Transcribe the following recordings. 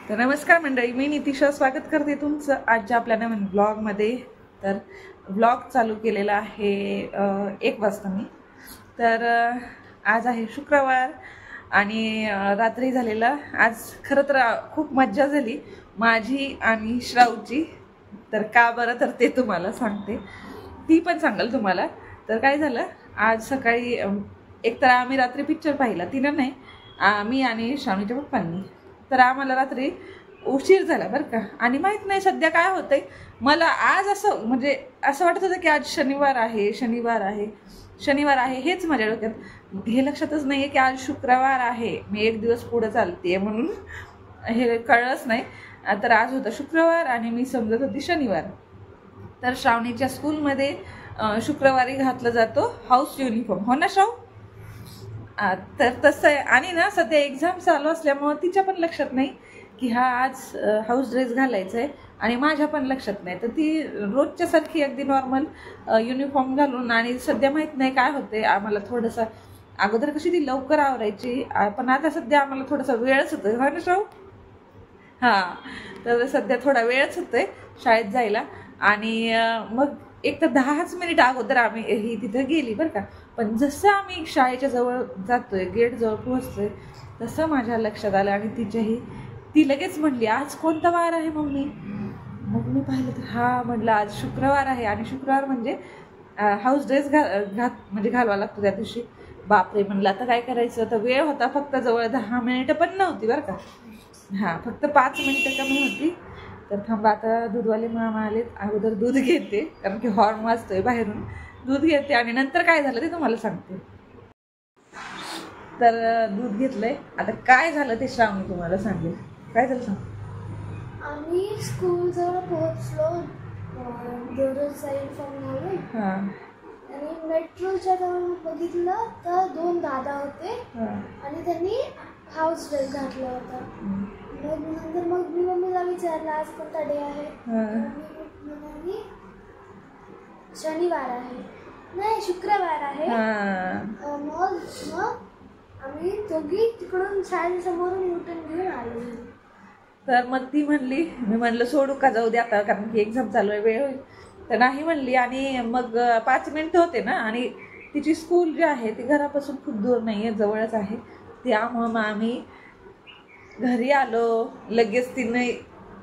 तर नमस्कार मंडळी, मी नितिशा स्वागत करते तुमचं आजच्या आपल्या नवीन ब्लॉगमध्ये। तर ब्लॉग चालू केलेला आहे 1 वाजता मी। तर आज आहे शुक्रवार आणि रात्री झालेला आज खरं तर खूप मज्जा झाली माझी आणि श्रावची। तर का बरं तर ते तुम्हाला सांगते, ती पण सांगाल तुम्हाला। तर काय झालं, आज सकाळी एक तर आम्ही रात्री पिक्चर पाहिला, तिनं नाही, मी आणि श्रावणीच्या पप्पांनी। तर आम्हाला रात्री उशीर झाला बरं का। आणि माहित नाही सध्या काय होतंय, मला आज असं म्हणजे असं वाटत होतं की आज शनिवार आहे हेच माझ्या डोक्यात, हे लक्षातच नाही आहे की आज शुक्रवार आहे। मी 1 दिवस पुढे चालते म्हणून हे कळलंच नाही। तर आज होता शुक्रवार आणि मी समजत होती शनिवार। तर श्रावणीच्या स्कूलमध्ये शुक्रवारी घातला जातो हाऊस युनिफॉर्म, हो ना श्राव? तर तसं आहे। आणि ना सध्या एक्झाम चालू असल्यामुळं तिच्या पण लक्षात नाही की हा आज हाऊस ड्रेस घालायचा आहे आणि माझ्या पण लक्षात नाही। तर ती रोजच्या सारखी अगदी नॉर्मल युनिफॉर्म घालून, आणि सध्या माहीत नाही काय होते आम्हाला, थोडंसं अगोदर कशी ती लवकर आवरायची, पण आता सध्या आम्हाला थोडासा वेळच होतोय, हो ना श्राव? हां, तर सध्या थोडा वेळच होतोय शाळेत जायला। आणि मग एक तर 10 मिनिट अगोदर आम्ही ही तिथं गेली बरं का। पण जसं आम्ही शाळेच्या जवळ जातोय, गेटजवळ पोहोचतोय, तसं माझ्या लक्षात आलं आणि ती लगेच म्हणली आज कोणता वार आहे मम्मी? मग मी पाहिलं तर म्हटलं आज शुक्रवार आहे, आणि शुक्रवार म्हणजे हाऊस ड्रेस म्हणजे घालवा लागतो त्या दिवशी। बापरे म्हणलं आता काय करायचं। तर वेळ होता फक्त जवळ 10 मिनिटं पण नव्हती बरं का, फक्त 5 मिनिटं कमी होती। तर थांबा, आता दूधवाले मामा आलेत, अगोदर दूध घेते कारण की हॉर्न वाजतोय बाहेरून, दूध घेते आणि नंतर काय झालं ते तुम्हाला सांगते। तर दूध घेतलंय, आता काय झालं ते श्रावणी तुम्हाला सांगेल। काय झालं सांग? आम्ही स्कूल जवळ पोहोचलो, देवदूतचा युनिफॉर्म घालून, आणि मेट्रोच्या जवळ बघितलं तर 2 दादा होते आणि त्यांनी हाऊस ड्रेस घातला होता। मग मी मम्मीला विचारलं आज कोणता डे आहे? मम्मी शनिवार आहे, नाही शुक्रवार आहे। मग आम्ही दोघी तिकडून शाळेच्या समोरून युटर्न घेऊन आलो। तर मग ती म्हणली, मी म्हणलं सोडू का, जाऊ दे आता कारण की एक्झाम चालू आहे, वेळ होईल। तर नाही म्हणली, आणि मग 5 मिनिटं होते ना, आणि तिची स्कूल जी आहे ती घरापासून खूप दूर नाही आहे, जवळच आहे। त्यामुळं मग आम्ही घरी आलो लगेच। तिने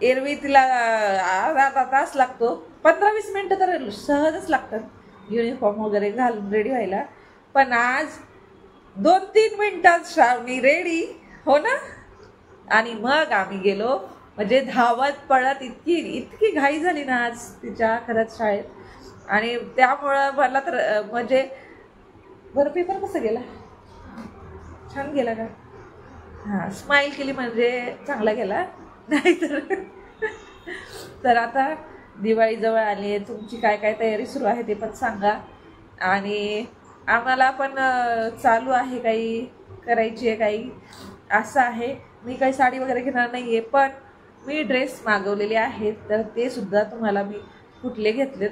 एरवी तिला अर्धा तास लागतो, 15-20 मिनिटं तर सहजच लागतात युनिफॉर्म वगैरे घालून रेडी व्हायला, पण आज 2-3 मिनिटात श्रावणी रेडी, हो ना? आणि मग आम्ही गेलो, म्हणजे धावत पळत, इतकी घाई झाली ना आज तिच्या खरंच शाळेत। आणि त्यामुळं मला तर म्हणजे बरं, पेपर कसं गेला? छान गेला का? स्माईल केली म्हणजे चांगला गेला, नाही तर आता दिवाळी जवळ आली आहे, तुमची काय काय तयारी सुरू आहे ते पण सांगा। आणि आम्हाला पण चालू आहे काही करायची आहे, काही असं आहे। मी काही साडी वगैरे घेणार नाही आहे, पण मी ड्रेस मागवलेले आहेत, तर ते सुद्धा तुम्हाला मी कुठले घेतलेत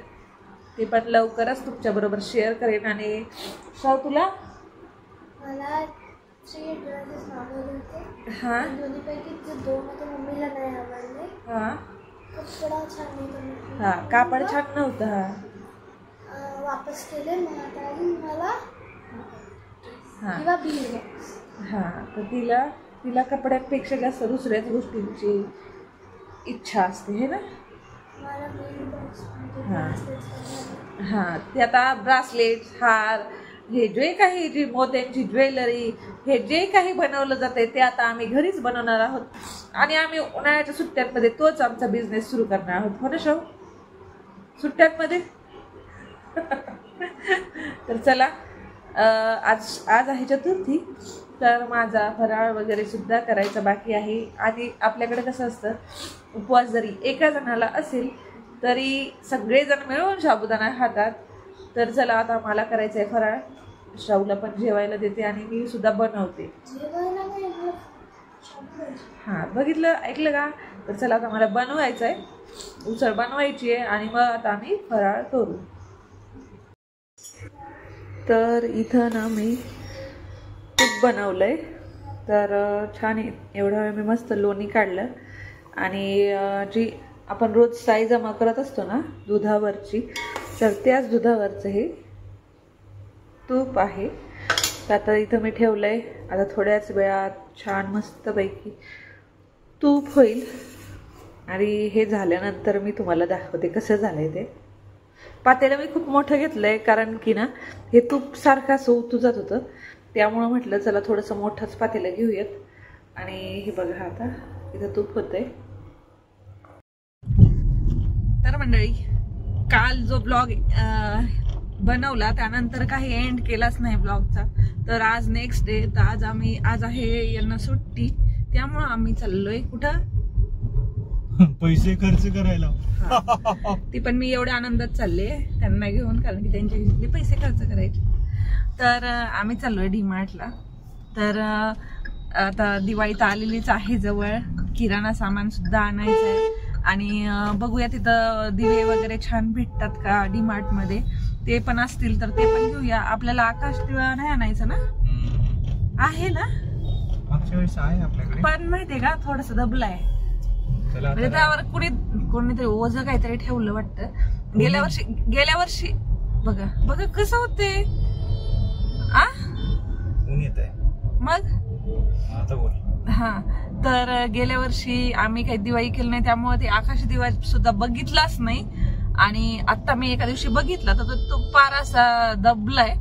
ते पण लवकरच तुमच्याबरोबर शेअर करेन। आणि तुला मला 3 ड्रेसेस मागवले होते, दोन्हीपैकी 2 होते, मम्मीला नाही आवडले। कपडा छान नव्हता, कापड छान नव्हतं, वापस केले। मग आता मला तर तिला कपड्यांपेक्षा जास्त दुसऱ्याच गोष्टींची इच्छा असते, हे ना? ते आता ब्रासलेट, हार, हे जे काही जी मोत्यांची ज्वेलरी, हे जे काही बनवलं जाते ते आता आम्ही घरीच बनवणार आहोत। आणि आम्ही उन्हाळ्याच्या सुट्ट्यांमध्ये तोच आमचा बिझनेस सुरू करणार आहोत, हो ना श्राव? सुट्ट्यांमध्ये तर चला, आज आहे चतुर्थी, तर माझा फराळ वगैरे सुद्धा करायचा बाकी आहे। आणि आपल्याकडे कसं असतं, उपवास जरी एका जणाला असेल तरी सगळेजण मिळून साबुदाणा खातात। तर चला, आता मला करायचं आहे फराळ, श्रावला पण जेवायला देते आणि मी सुद्धा बनवते। बघितलं, ऐकलं का? तर चला, आता मला बनवायचं आहे, उसळ बनवायची आहे, आणि मग आता आम्ही फराळ करू। तर इथं ना मी तूप बनवलंय, तर छान आहे. एवढ्या वेळ मी मस्त लोणी काढलं आणि जी आपण रोज साई जमा करत असतो ना दुधावरची, तर त्याच दुधावरचं हे तूप आहे. तर आता इथं मी ठेवलं आहे. आता थोड्याच वेळात छान मस्तपैकी तूप होईल आणि हे झाल्यानंतर मी तुम्हाला दाखवते कसं झालं आहे ते. पातेलं मी खूप मोठं घेतलं आहे कारण की ना हे तूप सारखं असं उतू जात होतं, त्यामुळं म्हटलं चला थोडंसं मोठंच पातेलं घेऊयात. आणि हे बघा आता इथं तूप होतंय. तर मंडळी, काल जो ब्लॉग बनवला त्यानंतर काही एंड केलाच नाही ब्लॉगचा. तर आज नेक्स्ट डे, तर आज आहे यांना सुट्टी, त्यामुळं आम्ही चाललोय कुठं पैसे खर्च करायला. ती पण मी एवढ्या आनंदात चालले त्यांना घेऊन, कारण की त्यांच्या घरी पैसे खर्च करायचे. तर आम्ही चाललोय डीमार्टला. तर आता दिवाळी तर आलेलीच आहे जवळ, किराणा सामान सुद्धा आणायचं आहे. आणि बघूया तिथं दिवे वगैरे छान भेटतात का डीमार्ट मध्ये, ते पण असतील तर ते पण घेऊया. आपल्याला आकाश दिवा नाही आणायचं ना, आहे ना मागच्या वेळेस आहे आपल्याकडे, पण माहितीये का थोडस दबलं आहे. म्हणजे त्यावर कोणीतरी ओझ काहीतरी ठेवलं वाटतं. गेल्या वर्षी बघा बघा कसं होते. ऊन येत आहे मग आता बोल. हा, तर गेल्या वर्षी आम्ही काही दिवाळी केली नाही, त्यामुळे ते आकाश दिवा सुद्धा बघितलाच नाही. आणि आता मी एका दिवशी बघितला तर तो फार असा दबलाय.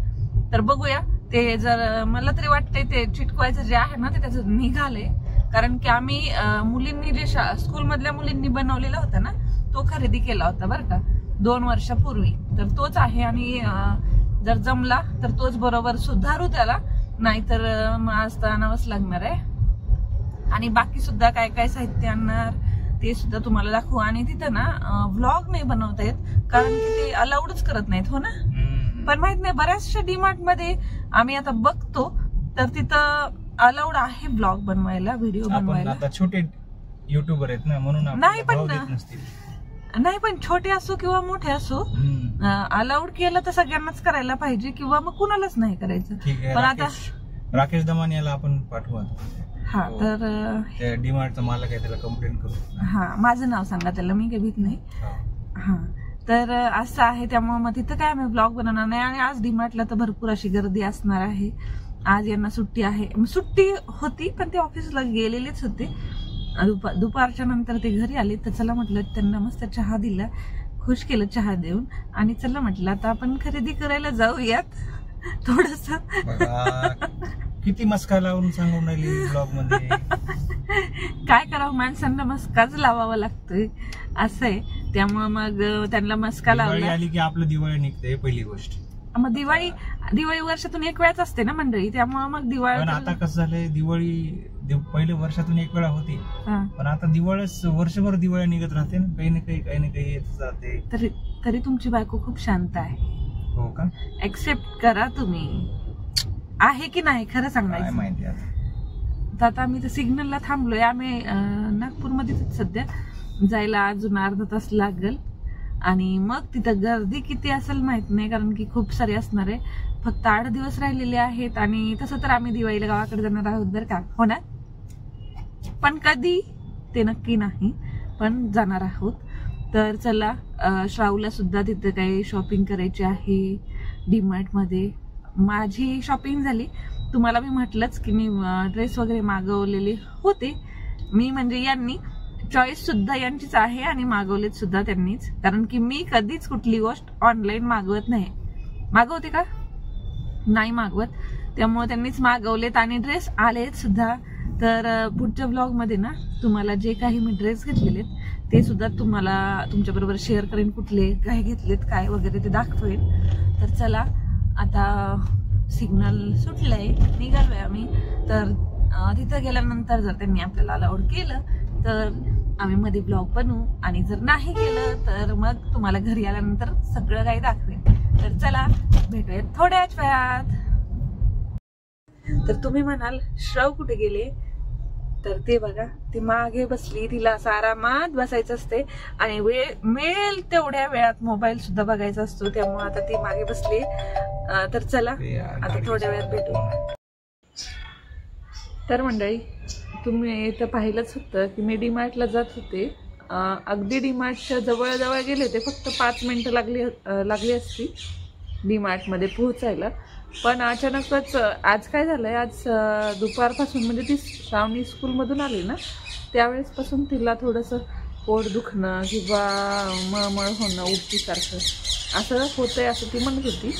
तर बघूया, ते जर मला तरी वाटतंय ते चिटकवायचं जे आहे ना ते त्याचं निघालंय. कारण की आम्ही मुलींनी जे स्कूल मधल्या मुलींनी बनवलेला होता ना तो खरेदी केला होता बरं का 2 वर्षापूर्वी. तर तोच आहे आणि जर जमला तर तोच बरोबर सुधारू त्याला, नाहीतर आज तर आणावंच लागणार आहे. आणि बाकी सुद्धा काय काय साहित्य आणणार ते सुद्धा तुम्हाला दाखवू. आणि तिथं ना व्लॉग नाही बनवता येत कारण की ते अलाउडच करत नाहीत. हो ना, पण माहित नाही बऱ्याचशा डीमार्ट मध्ये आम्ही आता बघतो तर तिथं अलाउड आहे ब्लॉग बनवायला, व्हिडिओ बनवायला. आता छोटे युट्यूबर आहेत ना म्हणून नाही पण छोटे असो किंवा मोठे असो अलाउड केलं तर सगळ्यांनाच करायला पाहिजे, किंवा मग कुणालाच नाही करायचं. पण आता राकेश दमानी याला आपण पाठवू. हा, तर डीमार्टचा मालक आहे, त्याला कंप्लेंट करू. हा, माझं नाव सांगा त्याला, मी काही भीत नाही. हा, तर असं आहे. त्यामुळे मग तिथं काय आम्ही ब्लॉग बनवणार नाही. आणि आज डीमार्टला तर भरपूर अशी गर्दी असणार आहे. आज यांना सुट्टी आहे, सुट्टी होती पण ते ऑफिसला गेलेलेच होते. दुपारच्या नंतर ते घरी आले. तर चला म्हटलं त्यांना मस्त चहा दिला, खुश केलं चहा देऊन. आणि चला म्हटलं आता आपण खरेदी करायला जाऊयात थोडस. किती मस्का लावून सांगून राहिली ब्लॉग मध्ये. काय करावं, माणसांना मस्काच लावावा लागतोय असं आहे. त्यामुळे मग त्यांना मस्का लावला. आली की आपलं दिवाळी निघते पहिली गोष्ट. मग दिवाळी वर्षातून एक वेळाच असते ना मंडळी, त्यामुळे मग दिवाळी. पण आता कसं झालंय, दिवाळी पहिले वर्षातून एक वेळा होती, पण आता दिवाळीच वर्षभर दिवाळी निघत राहते ना, काही ना काही येत जाते. तरी तुमची बायको खूप शांत आहे. हो का, एक्सेप्ट करा तुम्ही. आहे की नाही खरं सांगायचं माहिती. आता आम्ही तर सिग्नलला थांबलोय. आम्ही नागपूरमध्येच सध्या, जायला अजून अर्धा तास लागेल. आणि मग तिथं गर्दी किती असेल माहित नाही, कारण की खूप सारी असणार आहे. फक्त 8 दिवस राहिलेले आहेत. आणि तसं तर आम्ही दिवाळीला गावाकडे जाणार आहोत बरं का, हो ना, पण कधी ते नक्की नाही, पण जाणार आहोत. तर चला, श्रावला सुद्धा तिथं काही शॉपिंग करायची आहे डीमार्ट मध्ये. माझी शॉपिंग झाली. तुम्हाला मी म्हटलंच की मी ड्रेस वगैरे मागवलेले होते. मी म्हणजे यांनी चॉईस सुद्धा यांचीच आहे आणि मागवलेत सुद्धा त्यांनीच. कारण की मी कधीच कुठली गोष्ट ऑनलाईन मागवत नाही. मागवते का, नाही मागवत. त्यामुळे त्यांनीच मागवलेत आणि ड्रेस आलेत सुद्धा. तर पुढच्या ब्लॉग मध्ये ना तुम्हाला जे काही मी ड्रेस घेतलेले ते सुद्धा तुम्हाला तुमच्या बरोबर शेअर करेन, कुठले काय घेतलेत काय वगैरे ते दाखवेन. तर चला, आता सिग्नल सुटलंय, निघालोय आम्ही. तर तिथं गेल्यानंतर जर त्यांनी आपल्याला अलाउड केलं तर आम्ही मध्ये ब्लॉग बनवू, आणि जर नाही केलं तर मग तुम्हाला घरी आल्यानंतर सगळं काही दाखवेन. तर चला, भेटूयात थोड्याच वेळात. तर तुम्ही म्हणाल श्रव कुठे गेले, तर ते बघा, ती मागे बसली. तिला असं आरामात बसायचं असते आणि मिळेल तेवढ्या वेळात मोबाईल सुद्धा बघायचा असतो. त्यामुळे आता ती मागे बसली. तर चला, आता थोड्या वेळात भेटू. तर मंडळी, तुम्ही इथं पाहिलंच होतं की मी डीमार्टला जात होते. अगदी डीमार्टच्या जवळजवळ गेले होते, फक्त 5 मिनटं लागली असती डीमार्टमध्ये पोहोचायला. पण अचानकच आज काय झालं आहे, आज दुपारपासून म्हणजे ती श्रावणी स्कूलमधून आली ना त्यावेळेसपासून तिला थोडंसं पोट दुखणं किंवा मळमळ होणं, उलटीसारखं असं होतंय असं ती म्हणत होती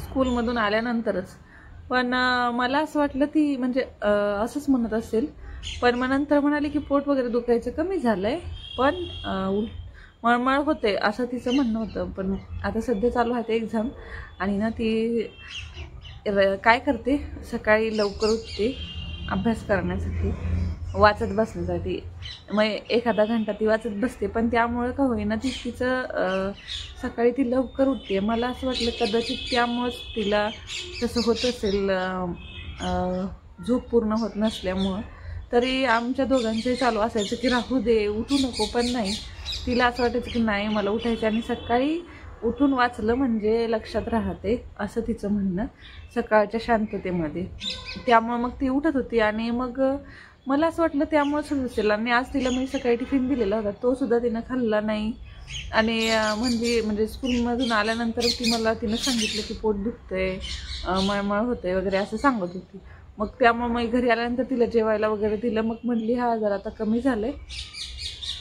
स्कूलमधून आल्यानंतरच. पण मला असं वाटलं ती म्हणजे असंच म्हणत असेल. पण मग नंतर म्हणाली की पोट वगैरे दुखायचं कमी झालं आहे, पण मळमळ होते असं तिचं म्हणणं होतं. पण आता सध्या चालू आहे एक्झाम आणि ना ती काय करते, सकाळी लवकर उठते अभ्यास करण्यासाठी, वाचत बसण्यासाठी. मग एखादा घंटा ती वाचत बसते. पण त्यामुळं का होईना तिचं सकाळी ती लवकर उठते. मला असं वाटलं कदाचित त्यामुळंच तिला तसं होत असेल, झोप पूर्ण होत नसल्यामुळं. तरी आमच्या दोघांचंही चालू असायचं की राहू दे, उठू नको. पण नाही, तिला असं वाटायचं की नाही मला उठायचं आणि सकाळी उठून वाचलं म्हणजे लक्षात राहते असं तिचं म्हणणं सकाळच्या शांततेमध्ये. त्यामुळं मग ती उठत होती आणि मग मला असं वाटलं त्यामुळेच असेल. आणि आज तिला मी सकाळी टिफिन दिलेला होता, तो सुद्धा तिनं खाल्ला नाही. आणि म्हणजे स्कूलमधून आल्यानंतर तिनं सांगितलं की पोट दुखतंय, मळमळ होतंय वगैरे असं सांगत होती. मग त्यामुळे मग घरी आल्यानंतर तिला जेवायला वगैरे दिलं. मग म्हणली हा जरा आता कमी झालंय.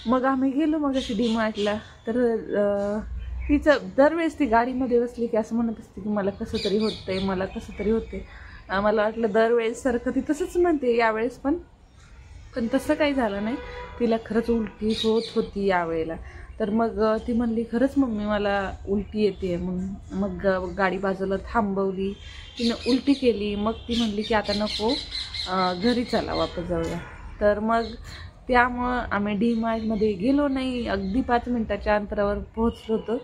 मग आम्ही गेलो मग अशी डीमार्टला. तर तिचं दरवेळेस ती गाडीमध्ये बसली की असं म्हणत असते की मला कसं तरी होतंय, मला कसं तरी होते. मला वाटलं दरवेळेस सारखं ती तसंच म्हणते यावेळेस पण तसं काही झालं नाही. तिला खरंच उलटी होत होती यावेळेला. तर मग ती म्हणली खरंच मम्मी मला उलटी येते. मग गाडी बाजूला थांबवली, तिनं उलटी केली. मग ती म्हणली की आता नको, घरी चला वापस जाऊया. तर मग त्यामुळं आम्ही डीमार्टमध्ये गेलो नाही. अगदी 5 मिनटाच्या अंतरावर पोहोचलो होतो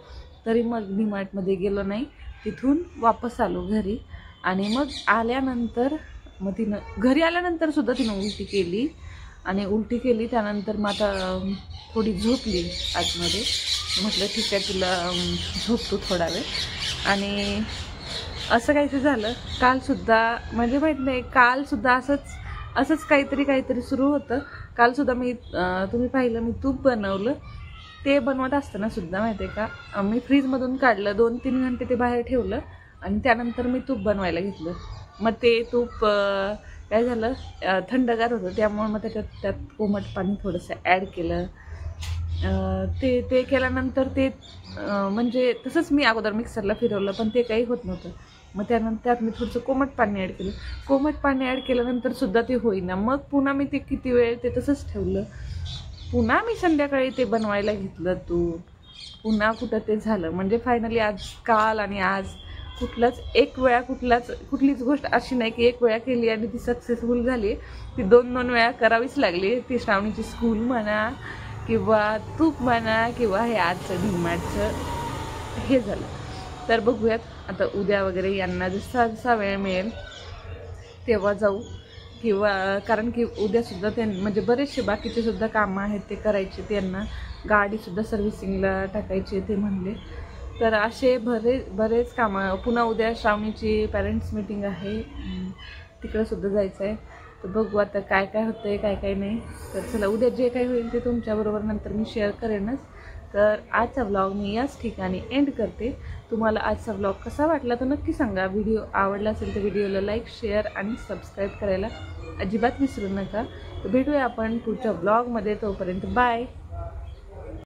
तरी मग डीमार्टमध्ये गेलो नाही. तिथून वापस आलो घरी. आणि मग आल्यानंतर घरी आल्यानंतर सुद्धा तिनं उलटी केली. त्यानंतर मग आता थोडी झोपली आतमध्ये. म्हटलं ठीक आहे तुला झोपतो थोडा वेळ. आणि असं काहीतरी झालं कालसुद्धा, म्हणजे माहीत नाही, कालसुद्धा असंच काहीतरी सुरू होतं. कालसुद्धा तुम्ही पाहिलं मी तूप बनवलं. ते बनवत असताना सुद्धा माहिती आहे का, मी फ्रीजमधून काढलं, 2-3 घंटे ते बाहेर ठेवलं आणि त्यानंतर मी तूप बनवायला घेतलं. मग ते तूप काय झालं, थंडगार होतं. त्यामुळे मग त्यात कोमट पाणी थोडंसं ॲड केलं. ते केल्यानंतर ते म्हणजे तसंच मी अगोदर मिक्सरला फिरवलं, पण ते काही होत नव्हतं. मग त्यात मी थोडंसं कोमट पाणी ॲड केलं. कोमट पाणी ॲड केल्यानंतर सुद्धा ते होईना. मग पुन्हा मी ते किती वेळ ते तसंच ठेवलं. पुन्हा मी संध्याकाळी ते बनवायला घेतलं तूप. पुन्हा कुठं ते झालं. म्हणजे फायनली काल आणि आज कुठलीच गोष्ट अशी नाही की एक वेळा केली आणि ती सक्सेसफुल झाली. ती 2-2 वेळा करावीच लागली. ती श्रावणीची स्कूल म्हणा किंवा तूप म्हणा किंवा हे आजचं डीमार्टचं हे झालं. तर बघूयात आता उद्या वगैरे यांना जसा वेळ मिळेल तेव्हा जाऊ. किंवा कारण की उद्यासुद्धा म्हणजे बरेचसे बाकीचे सुद्धा कामं आहेत ते करायचे. त्यांना गाडीसुद्धा सर्व्हिसिंगला टाकायची ते म्हणले. तर असे बरेच कामं. पुन्हा उद्या श्रावणीची पॅरेंट्स मीटिंग आहे, तिकडंसुद्धा जायचं आहे. तर बघू आता काय होतं आहे काय नाही. तर चला उद्या जे काही होईल ते तुमच्याबरोबर नंतर मी शेअर करेनच. तर आजचा व्लॉग मी याच ठिकाणी एंड करते. तुम्हाला आजचा व्लॉग कसा वाटला तर नक्की सांगा. व्हिडिओ आवडला असेल तर व्हिडिओला लाईक, शेअर आणि सबस्क्राईब करायला अजिबात विसरू नका. तर भेटूया आपण पुढच्या व्लॉगमध्ये. तोपर्यंत बाय.